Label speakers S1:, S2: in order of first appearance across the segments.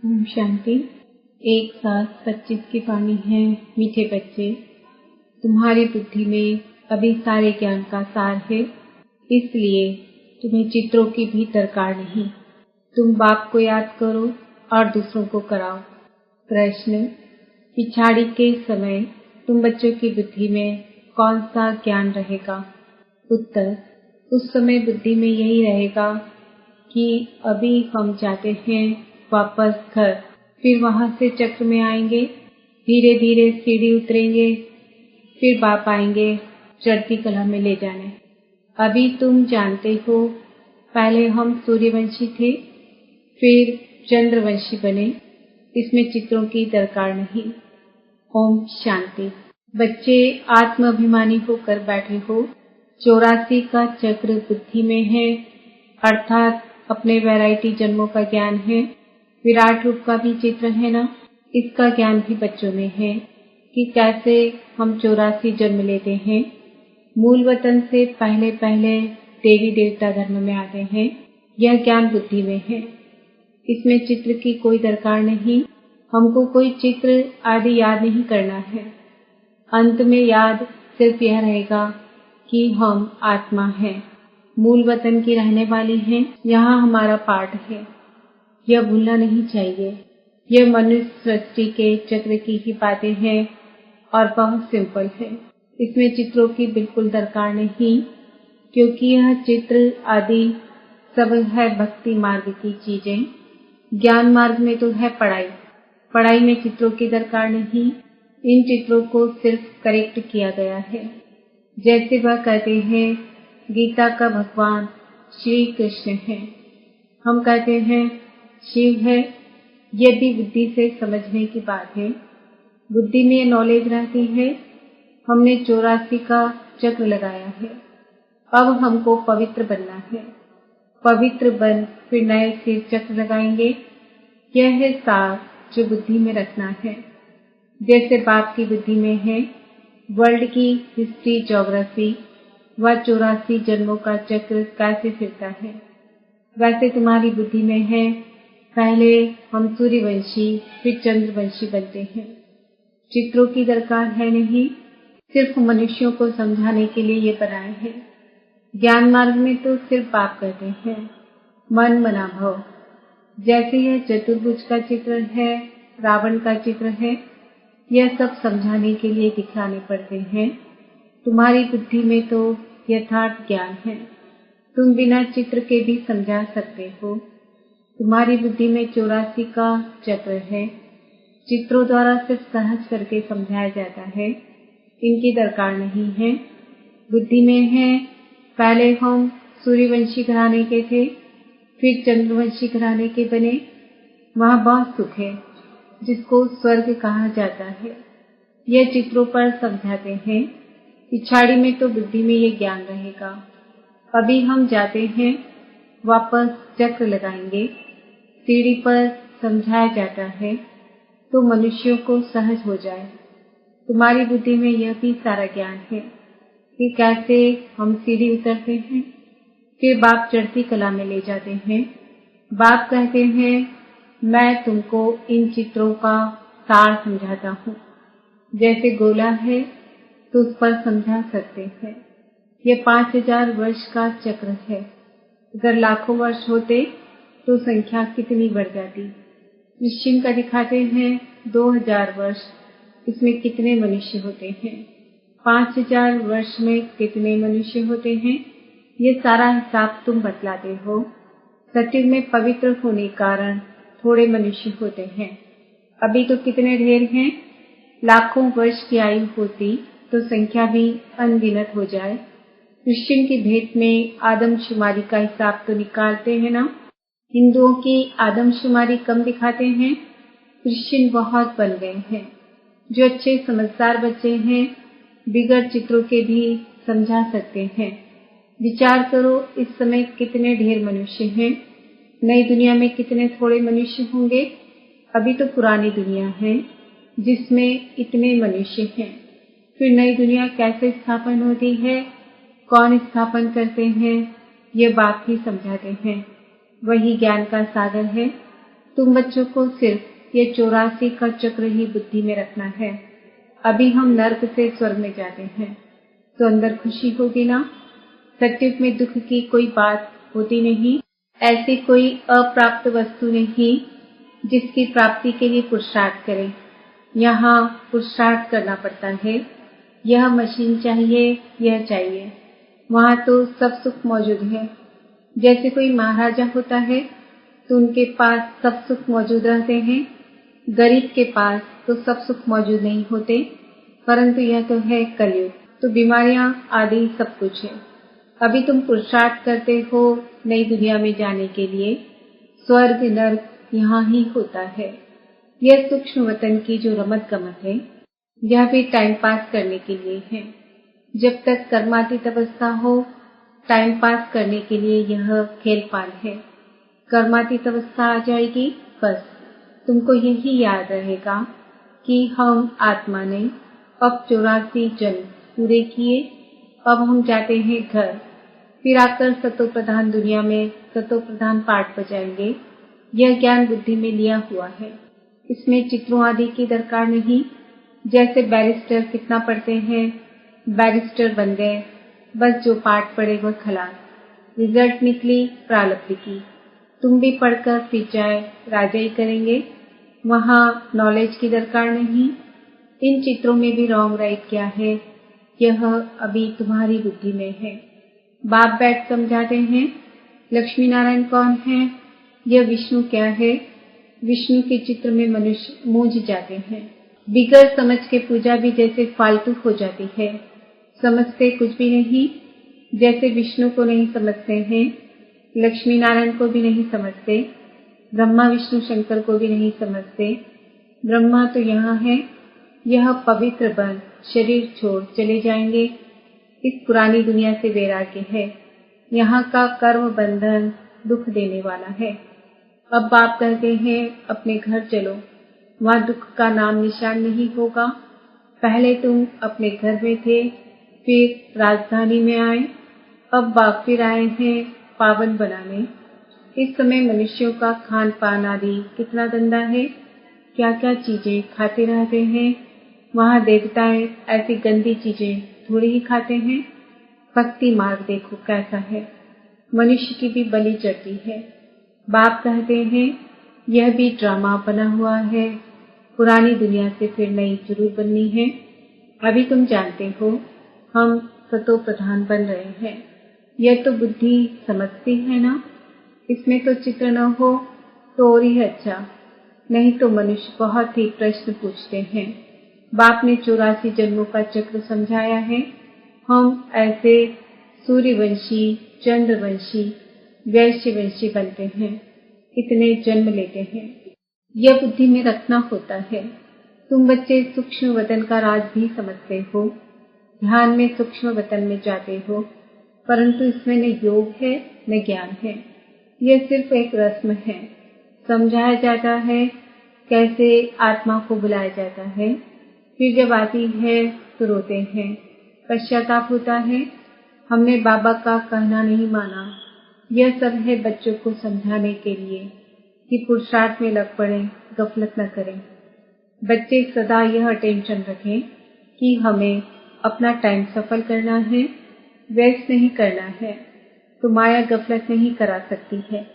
S1: ओम शांति। एक साथ 25 की वाणी है। मीठे बच्चे, तुम्हारी बुद्धि में अभी सारे ज्ञान का सार है, इसलिए तुम्हें चित्रों की भी दरकार नहीं। तुम बाप को याद करो और दूसरों को कराओ। प्रश्न, पिछाड़ी के समय तुम बच्चों की बुद्धि में कौन सा ज्ञान रहेगा? उत्तर, उस समय बुद्धि में यही रहेगा कि अभी हम जाते हैं वापस घर, फिर वहां से चक्र में आएंगे, धीरे धीरे सीढ़ी उतरेंगे, फिर बाप आएंगे चढ़ती कला में ले जाने। अभी तुम जानते हो, पहले हम सूर्यवंशी थे, फिर चंद्रवंशी बने। इसमें चित्रों की दरकार नहीं। ओम शांति। बच्चे आत्माभिमानी होकर बैठे हो। 84 का चक्र बुद्धि में है, अर्थात अपने वैरायटी जन्मों का ज्ञान है। विराट रूप का भी चित्र है ना, इसका ज्ञान भी बच्चों में है कि कैसे हम 84 जन्म लेते हैं। मूल वतन से पहले पहले देवी देवता धर्म में आते हैं। यह ज्ञान बुद्धि में है। इसमें चित्र की कोई दरकार नहीं। हमको कोई चित्र आदि याद नहीं करना है। अंत में याद सिर्फ यह रहेगा कि हम आत्मा हैं, मूल वतन की रहने वाली हैं। यहाँ हमारा पाठ है, यह भूलना नहीं चाहिए। यह मनुष्य सृष्टि के चक्र की ही बातें हैं और बहुत सिंपल है। इसमें चित्रों की बिल्कुल दरकार नहीं, क्योंकि यह चित्र आदि सब है भक्ति मार्ग की चीजें। ज्ञान मार्ग में तो है पढ़ाई, पढ़ाई में चित्रों की दरकार नहीं। इन चित्रों को सिर्फ करेक्ट किया गया है। जैसे वह कहते हैं गीता का भगवान श्री कृष्ण है, हम कहते हैं शिव है। यह भी बुद्धि से समझने की बात है। बुद्धि में नॉलेज रहती है। हमने 84 का चक्र लगाया है। अब हमको पवित्र बनना है। पवित्र बन फिर नए सिर चक्र लगाएंगे। यह है सार जो बुद्धि में रखना है। जैसे बाप की बुद्धि में है वर्ल्ड की हिस्ट्री, ज्योग्राफी, वह 84 जन्मों का चक्र कैसे फिरता है, वैसे तुम्हारी बुद्धि में है पहले हम सूर्यवंशी फिर चंद्रवंशी बनते हैं। चित्रों की दरकार है नहीं, सिर्फ मनुष्यों को समझाने के लिए ये बनाए हैं। ज्ञान मार्ग में तो सिर्फ बाप कहते हैं मन मना भव। जैसे यह चतुर्भुज का चित्र है, रावण का चित्र है, यह सब समझाने के लिए दिखाने पड़ते हैं। तुम्हारी बुद्धि में तो यथार्थ ज्ञान है। तुम बिना चित्र के भी समझा सकते हो। तुम्हारी बुद्धि में 84 का चक्र है। चित्रों द्वारा सिर्फ सहज करके समझाया जाता है। इनकी दरकार नहीं है। बुद्धि में है पहले हम सूर्यवंशी घराने के थे, फिर चंद्रवंशी घराने के बने। वहाँ बहुत सुख है जिसको स्वर्ग कहा जाता है। यह चित्रों पर समझाते हैं। पिछाड़ी में तो बुद्धि में ये ज्ञान रहेगा। अभी हम जाते हैं वापस चक्र लगाएंगे। सीढ़ी पर समझाया जाता है तो मनुष्यों को सहज हो जाए। तुम्हारी बुद्धि में यह भी सारा ज्ञान है कि कैसे हम सीढ़ी उतरते हैं, फिर बाप चढ़ती कला में ले जाते हैं। बाप कहते हैं मैं तुमको इन चित्रों का सार समझाता हूँ। जैसे गोला है तो उस पर समझा सकते हैं। यह 5000 वर्ष का चक्र है। अगर लाखों वर्ष होते तो संख्या कितनी बढ़ जाती। निश्चिंत का दिखाते हैं 2000 वर्ष, इसमें कितने मनुष्य होते हैं। 5000 वर्ष में कितने मनुष्य होते हैं, ये सारा हिसाब तुम बतलाते हो। सत्युग में पवित्र होने कारण थोड़े मनुष्य होते हैं। अभी तो कितने ढेर हैं। लाखों वर्ष की आयु होती तो संख्या भी अनगिनत हो जाए। क्रिश्चियन की भेंट में आदमशुमारी का हिसाब तो निकालते हैं ना। हिंदुओं की आदमशुमारी कम दिखाते हैं। क्रिश्चियन बहुत बन गए हैं। जो अच्छे समझदार बच्चे हैं बिगड़ चित्रों के भी समझा सकते हैं। विचार करो इस समय कितने ढेर मनुष्य हैं। नई दुनिया में कितने थोड़े मनुष्य होंगे। अभी तो पुरानी दुनिया है जिसमें इतने मनुष्य हैं। फिर नई दुनिया कैसे स्थापन होती है, कौन स्थापन करते हैं, ये बाप ही समझाते हैं। वही ज्ञान का सागर है। तुम बच्चों को सिर्फ ये 84 का चक्र ही बुद्धि में रखना है। अभी हम नर्क से स्वर्ग में जाते हैं तो अंदर खुशी होगी ना। सत्युग में दुख की कोई बात होती नहीं। ऐसी कोई अप्राप्त वस्तु नहीं जिसकी प्राप्ति के लिए पुरुषार्थ करें। यहाँ पुरुषार्थ करना पड़ता है। यह मशीन चाहिए, यह चाहिए। वहाँ तो सब सुख मौजूद है। जैसे कोई महाराजा होता है तो उनके पास सब सुख मौजूद रहते हैं। गरीब के पास तो सब सुख मौजूद नहीं होते। परंतु यह तो है कलयुग, तो बीमारियां आदि सब कुछ है। अभी तुम पुरुषार्थ करते हो नई दुनिया में जाने के लिए। स्वर्ग नर्क यहाँ ही होता है। यह सूक्ष्म वतन की जो रमत गमत है, यह भी टाइम पास करने के लिए है। जब तक कर्मातीत अवस्था हो, टाइम पास करने के लिए यह खेल पाल है। कर्मातीत अवस्था आ जाएगी, बस तुमको यही याद रहेगा कि हम आत्मा ने अब 84 जन्म पूरे किए। अब हम जाते हैं घर, फिर आकर सतो प्रधान दुनिया में सतो प्रधान पाठ बजाएंगे। यह ज्ञान बुद्धि में लिया हुआ है। इसमें चित्रों आदि की दरकार नहीं। जैसे बैरिस्टर कितना पढ़ते हैं, बैरिस्टर बन गए, बस जो पाठ पढ़े वह खलास, रिजल्ट निकली प्रारब्ध की। तुम भी पढ़कर फिर जाए राजा ही करेंगे। वहाँ नॉलेज की दरकार नहीं। इन चित्रों में भी रॉन्ग राइट क्या है, यह अभी तुम्हारी बुद्धि में है। बाप बैठ समझाते हैं लक्ष्मी नारायण कौन है, यह विष्णु क्या है। विष्णु के चित्र में मनुष्य मूझ जाते हैं। बिगर समझ के पूजा भी जैसे फालतू हो जाती है। समझते कुछ भी नहीं। जैसे विष्णु को नहीं समझते हैं, लक्ष्मी नारायण को भी नहीं समझते, ब्रह्मा विष्णु शंकर को भी नहीं समझते। ब्रह्मा तो यहाँ है, यह पवित्र बन शरीर छोड़ चले जाएंगे। इस पुरानी दुनिया से वैराग्य है। यहाँ का कर्म बंधन दुख देने वाला है। अब बाप कहते हैं अपने घर चलो, वहाँ दुख का नाम निशान नहीं होगा। पहले तुम अपने घर में थे, फिर राजधानी में आए, अब बाप फिर आए हैं पावन बनाने। इस समय मनुष्यों का खान पान आदि कितना गंदा है। क्या क्या चीजें खाते रहते हैं। वहाँ देवताएं ऐसी गंदी चीजें थोड़ी ही खाते हैं। भक्ति मार्ग देखो कैसा है, मनुष्य की भी बलि चढ़ती है। बाप कहते हैं यह भी ड्रामा बना हुआ है। पुरानी दुनिया से फिर नई जरूर बननी है। अभी तुम जानते हो हम सतो प्रधान बन रहे हैं। यह तो बुद्धि समझती है ना। इसमें तो चित्र न हो तो और ही अच्छा, नहीं तो मनुष्य बहुत ही प्रश्न पूछते हैं। बाप ने 84 जन्मों का चक्र समझाया है। हम ऐसे सूर्यवंशी, चंद्रवंशी, वैश्यवंशी बनते हैं, इतने जन्म लेते हैं। यह बुद्धि में रखना होता है। तुम बच्चे सूक्ष्म वतन का राज भी समझते हो। ध्यान में सूक्ष्म वतन में जाते हो, परंतु इसमें न योग है न ज्ञान है। यह सिर्फ एक रस्म है। समझाया जाता है कैसे आत्मा को बुलाया जाता है। फिर जब आती है तो रोते हैं, पश्चाताप होता है हमने बाबा का कहना नहीं माना। यह सब है बच्चों को समझाने के लिए कि पुरुषार्थ में लग पड़े, गफलत न करें। बच्चे सदा यह टेंशन रखें कि हमें अपना टाइम सफल करना है, वेस्ट नहीं करना है, तो माया गफलत नहीं करा सकती है।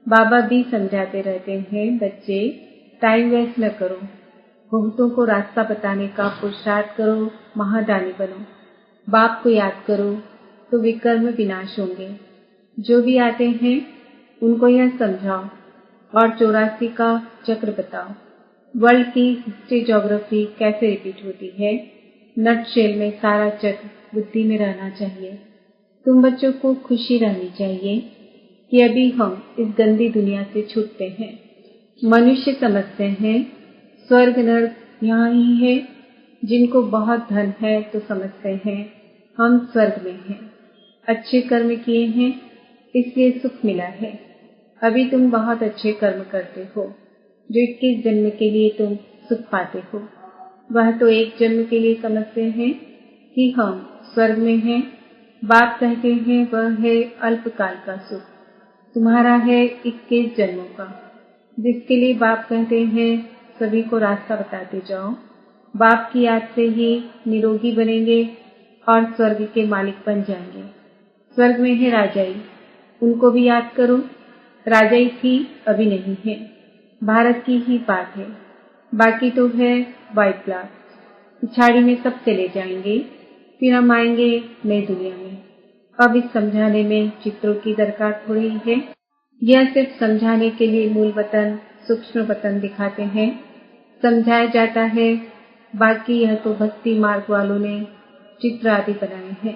S1: बाबा भी समझाते रहते हैं बच्चे टाइम वेस्ट न करो, बहुतों को रास्ता बताने का पुरुषार्थ करो, महादानी बनो। बाप को याद करो तो विकर्म विनाश होंगे। जो भी आते हैं उनको यह समझाओ और 84 का चक्र बताओ। वर्ल्ड की हिस्ट्री ज्योग्राफी कैसे रिपीट होती है, नट शेल में सारा चक्र बुद्धि में रहना चाहिए। तुम बच्चों को खुशी रहनी चाहिए कि अभी हम इस गंदी दुनिया से छूटते हैं। मनुष्य समझते हैं स्वर्ग नर्क यहाँ ही है। जिनको बहुत धन है तो समझते हैं हम स्वर्ग में हैं। अच्छे कर्म किए हैं इसलिए सुख मिला है। अभी तुम बहुत अच्छे कर्म करते हो जो 21 जन्म के लिए तुम सुख पाते हो। वह तो एक जन्म के लिए समझते हैं कि हम स्वर्ग में हैं। बाप कहते हैं वह है अल्पकाल का सुख, तुम्हारा है 21 जन्मों का। जिसके लिए बाप कहते हैं सभी को रास्ता बताते जाओ। बाप की याद से ही निरोगी बनेंगे और स्वर्ग के मालिक बन जाएंगे। स्वर्ग में है राजाई, उनको भी याद करो। राजाई थी, अभी नहीं है। भारत की ही बात है, बाकी तो है वाइट ब्लास्ट। पिछाड़ी में सब चले जाएंगे, फिर हम आएंगे नई दुनिया में। अब इस समझाने में चित्रों की दरकार थोड़ी है। यह सिर्फ समझाने के लिए मूल वतन, सूक्ष्म वतन दिखाते हैं, समझाया जाता है। बाकी यह तो भक्ति मार्ग वालों ने चित्र आदि बनाए हैं,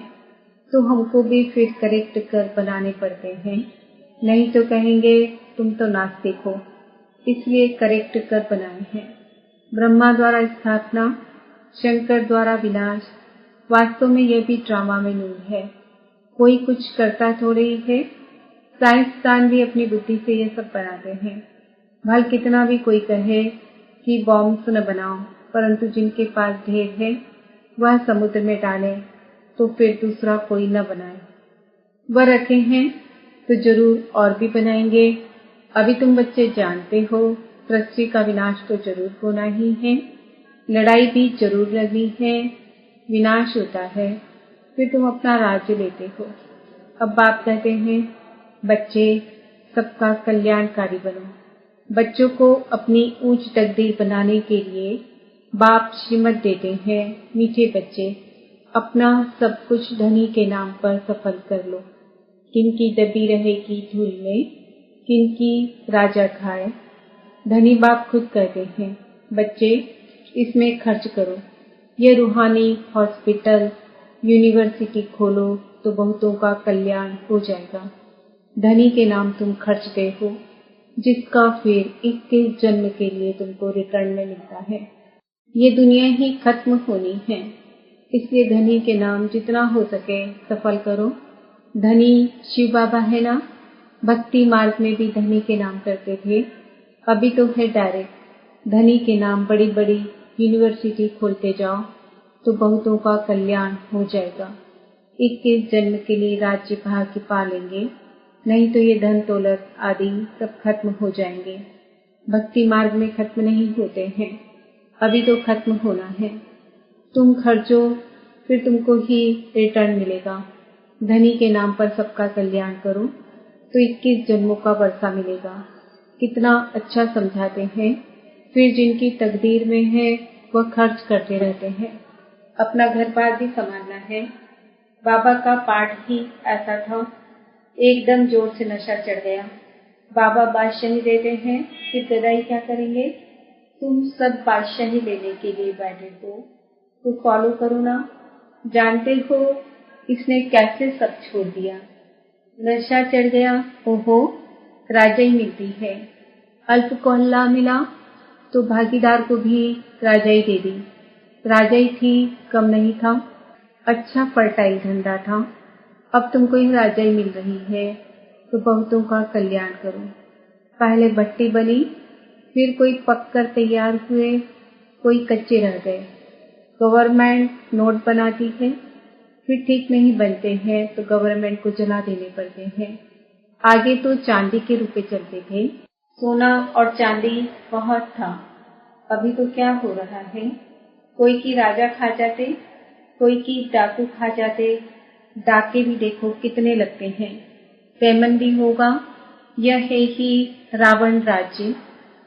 S1: तो हमको भी फिर करेक्ट कर बनाने पड़ते हैं। नहीं तो कहेंगे तुम तो नास्तिक हो, इसलिए करेक्ट कर बनाए हैं। ब्रह्मा द्वारा स्थापना, शंकर द्वारा विनाश। वास्तव में यह भी ड्रामा में नूर है, कोई कुछ करता थोड़े ही है। साइंसदान भी अपनी बुद्धि से यह सब बनाते हैं। भल कितना भी कोई कहे कि बॉम्ब्स न बनाओ, परंतु जिनके पास ढेर है वह समुद्र में डाले तो फिर दूसरा कोई न बनाए। वह रखे हैं तो जरूर और भी बनाएंगे। अभी तुम बच्चे जानते हो सृष्टि का विनाश तो जरूर होना ही है, लड़ाई भी जरूर लगनी है। विनाश होता है, फिर तुम अपना राज्य लेते हो। अब बाप कहते हैं बच्चे सबका कल्याणकारी बनो। बच्चों को अपनी ऊंच तकदीर बनाने के लिए बाप श्रीमत देते हैं। मीठे बच्चे, अपना सब कुछ धनी के नाम पर सफल कर लो। किनकी दबी रहेगी धूल में, किनकी राजा खाए। धनी बाप खुद कहते हैं बच्चे इसमें खर्च करो। ये रूहानी हॉस्पिटल, यूनिवर्सिटी खोलो तो बहुतों का कल्याण हो जाएगा। धनी के नाम तुम खर्चते हो, जिसका फिर 21 जन्म के लिए तुमको रिटर्न में मिलता है। ये दुनिया ही खत्म होनी है, इसलिए धनी के नाम जितना हो सके सफल करो। धनी शिव बाबा है ना, भक्ति मार्ग में भी धनी के नाम करते थे। अभी तो है डायरेक्ट धनी के नाम बड़ी बड़ी यूनिवर्सिटी खोलते जाओ तो बहुतों का कल्याण हो जाएगा। 21 जन्म के लिए राज्य भाग्य पा लेंगे, नहीं तो ये धन दौलत आदि सब खत्म हो जाएंगे। भक्ति मार्ग में खत्म नहीं होते हैं, अभी तो खत्म होना है। तुम खर्चो फिर तुमको ही रिटर्न मिलेगा। धनी के नाम पर सबका कल्याण करो तो 21 जन्मों का वर्षा मिलेगा। कितना अच्छा समझाते हैं। फिर जिनकी तकदीर में है वह खर्च करते रहते हैं। अपना घर बार भी संभालना है। बाबा का पाठ ही ऐसा था, एकदम जोर से नशा चढ़ गया। बाबा बादशाही देते हैं, फिर गदाई क्या करेंगे। तुम सब बादशाही लेने के लिए बैठे हो तो फॉलो करो ना। जानते हो इसने कैसे सब छोड़ दिया। नशा चढ़ गया, ओहो राजाई मिलती है। अल्प को अल्लाह मिला तो भागीदार को भी राजाई दे दी। राजाई थी, कम नहीं था, अच्छा फर्टाइल धंधा था। अब तुमको यह राजाई मिल रही है तो बहुतों का कल्याण करो। पहले भट्टी बनी, फिर कोई पककर तैयार हुए, कोई कच्चे रह गए। गवर्नमेंट नोट बनाती है, फिर ठीक नहीं बनते हैं तो गवर्नमेंट को जला देने पड़ते हैं। आगे तो चांदी के रुपए चलते थे, सोना और चांदी बहुत था। अभी तो क्या हो रहा है, कोई की राजा खा जाते, कोई की डाकू खा जाते। डाके भी देखो कितने लगते हैं। पैमंदी होगा। यह है ही रावण राज्य।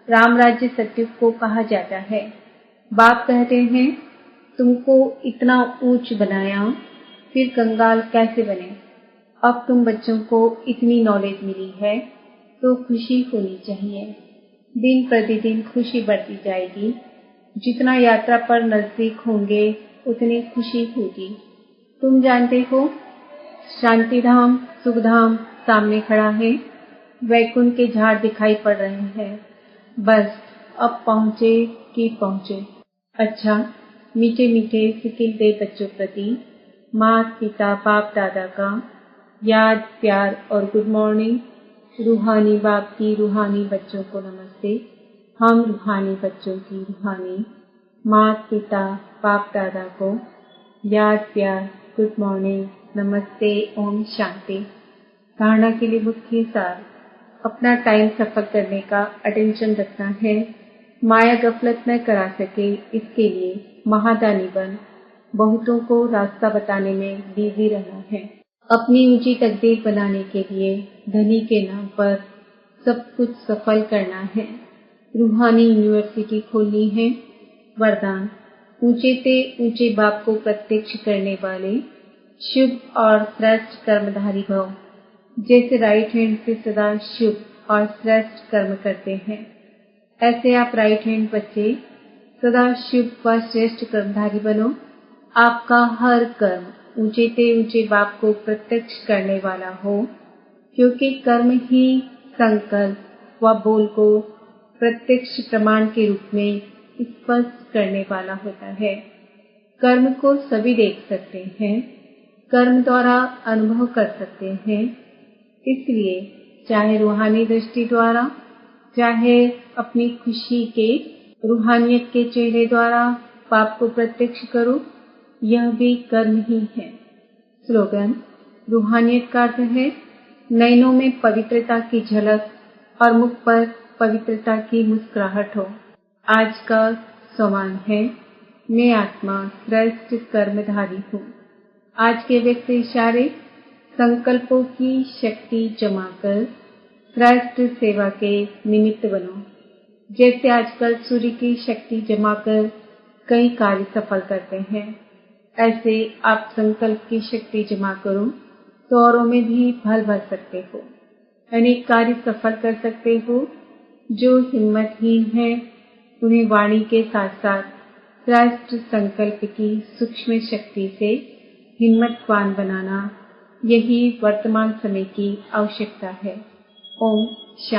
S1: राम राज्य सत्युग को कहा जाता है। बाप कहते हैं तुमको इतना ऊंच बनाया, फिर कंगाल कैसे बने। अब तुम बच्चों को इतनी नॉलेज मिली है तो खुशी होनी चाहिए। दिन प्रतिदिन खुशी बढ़ती जाएगी। जितना यात्रा पर नजदीक होंगे उतनी खुशी होगी। तुम जानते हो शांतिधाम सुखधाम सामने खड़ा है, वैकुंठ के झाड़ दिखाई पड़ रहे हैं। बस अब पहुँचे कि पहुँचे। अच्छा मीठे मीठे फिकिर दे बच्चों प्रति माता पिता बाप दादा का याद प्यार और गुड मॉर्निंग। रूहानी बाप की रूहानी बच्चों को नमस्ते। हम रूहानी बच्चों की रूहानी माता पिता बाप दादा को याद प्यार गुड मॉर्निंग नमस्ते ओम शांति। धारणा के लिए मुख्य सार। अपना टाइम सफल करने का अटेंशन रखना है। माया गफलत न करा सके, इसके लिए महादानी बन बहुतों को रास्ता बताने में बिजी रहना है। अपनी ऊंची तकदीर बनाने के लिए धनी के नाम पर सब कुछ सफल करना है। रूहानी यूनिवर्सिटी खोलनी है। वरदान: ऊंचे से ऊंचे बाप को प्रत्यक्ष करने वाले शुभ और श्रेष्ठ कर्मधारी भव। जैसे राइट हैंड से सदा शुभ और श्रेष्ठ कर्म करते हैं, ऐसे आप राइट हैंड बच्चे सदा शुभ व श्रेष्ठ कर्मधारी बनो। आपका हर कर्म ऊंचे से ऊंचे बाप को प्रत्यक्ष करने वाला हो, क्योंकि कर्म ही संकल्प व बोल को प्रत्यक्ष प्रमाण के रूप में स्पष्ट करने वाला होता है। कर्म को सभी देख सकते हैं, कर्म द्वारा अनुभव कर सकते हैं। इसलिए चाहे रूहानी दृष्टि द्वारा, चाहे अपनी खुशी के रूहानियत के चेहरे द्वारा पाप को प्रत्यक्ष करो, यह भी कर्म ही है। स्लोगन: रूहानियत का अर्थ है नयनों में पवित्रता की झलक और मुख पर पवित्रता की मुस्कुराहट हो। आज का सवाल है, मैं आत्मा श्रेष्ठ कर्मधारी हूँ। आज के व्यक्त इशारे: संकल्पों की शक्ति जमाकर श्रेष्ठ सेवा के निमित्त बनो। जैसे आजकल सूर्य की शक्ति जमाकर कई कार्य सफल करते हैं, ऐसे आप संकल्प की शक्ति जमा करो तो औरों में भी फल भर सकते हो। अनेक कार्य सफल कर सकते हो। जो हिम्मतहीन है, उन्हें वाणी के साथ साथ श्रेष्ठ संकल्प की सूक्ष्म शक्ति से हिम्मतवान बनाना, यही वर्तमान समय की आवश्यकता है। ओम शांति।